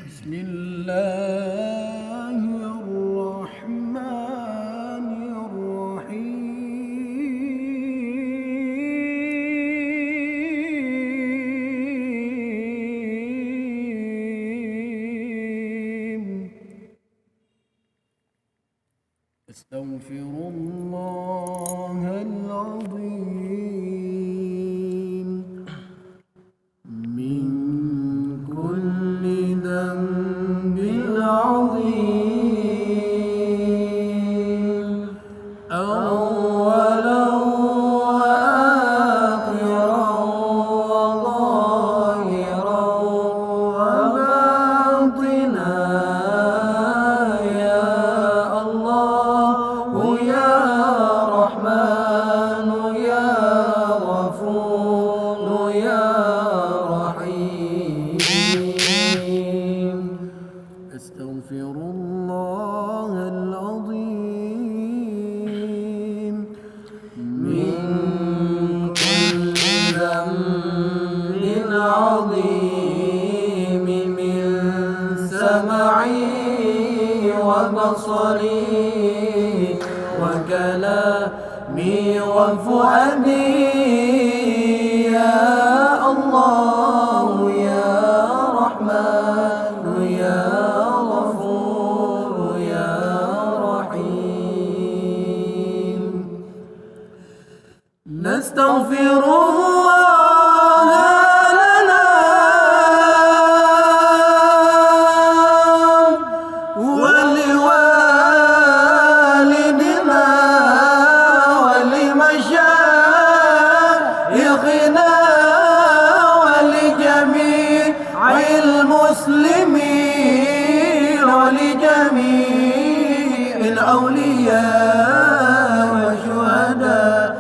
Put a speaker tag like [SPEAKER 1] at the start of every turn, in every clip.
[SPEAKER 1] بسم الله الرحمن الرحيم أستغفر الله العظيم من كل ذنب عظيم أولا وآخرا وظاهرا وباطنا يا الله يا رحمن يا غفور يا رحيم أستغفر الله العظيم من كل ذنب عظيم من سمعي وبصري وكلامي وفؤادي يا الله يا رحمن يا غفور يا رحيم نستغفر الله لنا ولوالدنا ولمشايخنا ولجميع المسلمين ولجميع الأولياء والشهداء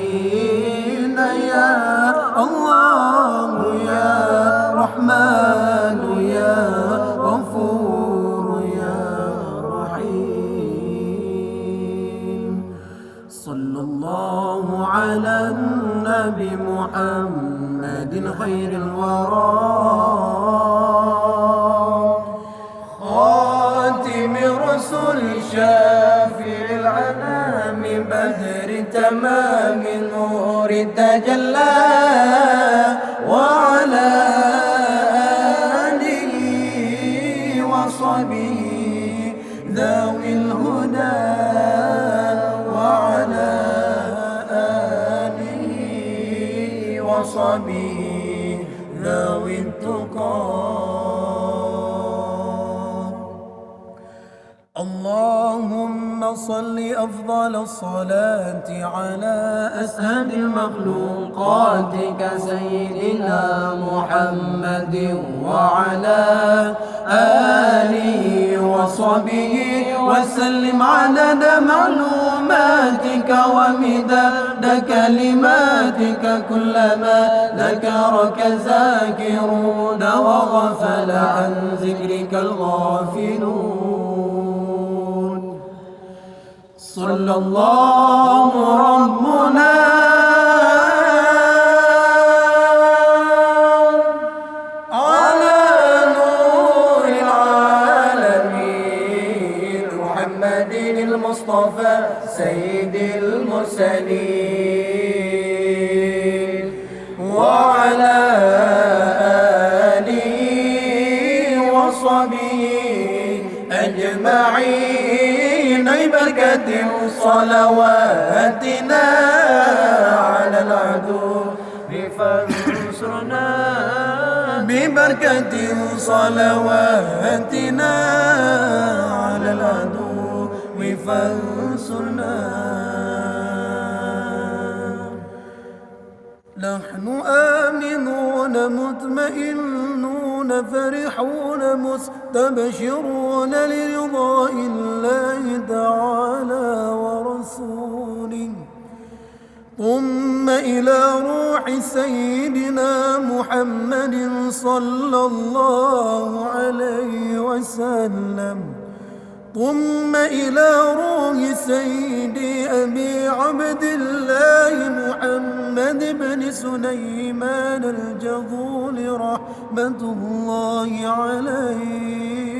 [SPEAKER 1] والصالحين يا الله يا رحمن يا غفور يا رحيم صلى الله على النبي محمد خير الورى خاتم رسل شافع العنام بدر تمام نور تجلى وعلى آله وصحبه ذوي الهدى وعلى آله وصحبه ذوي التقى اللهم صل أفضل الصلاة على أسعد مخلوقاتك سيدنا محمد وعلى آله وصحبه وسلم عدد معلوماتك ومداد كلماتك كلما ذكرك ذاكرون وغفل عن ذكرك الغافلون صلى الله ربنا على نور العالمين محمد المصطفى سيد المرسلين وعلى آله وصحبه أجمعين بركة صلواتنا على العدو فانصرنا ببركة صلواتنا على العدو فانصرنا نحن آمنون مطمئنون فرحون مستبشرون لرضاء الله تعالى ورسوله ثم إلى روح سيدنا محمد صلى الله عليه وسلم ثم إلى روح سيدنا الله محمد بن سليمان الجذول رحمة الله عليه.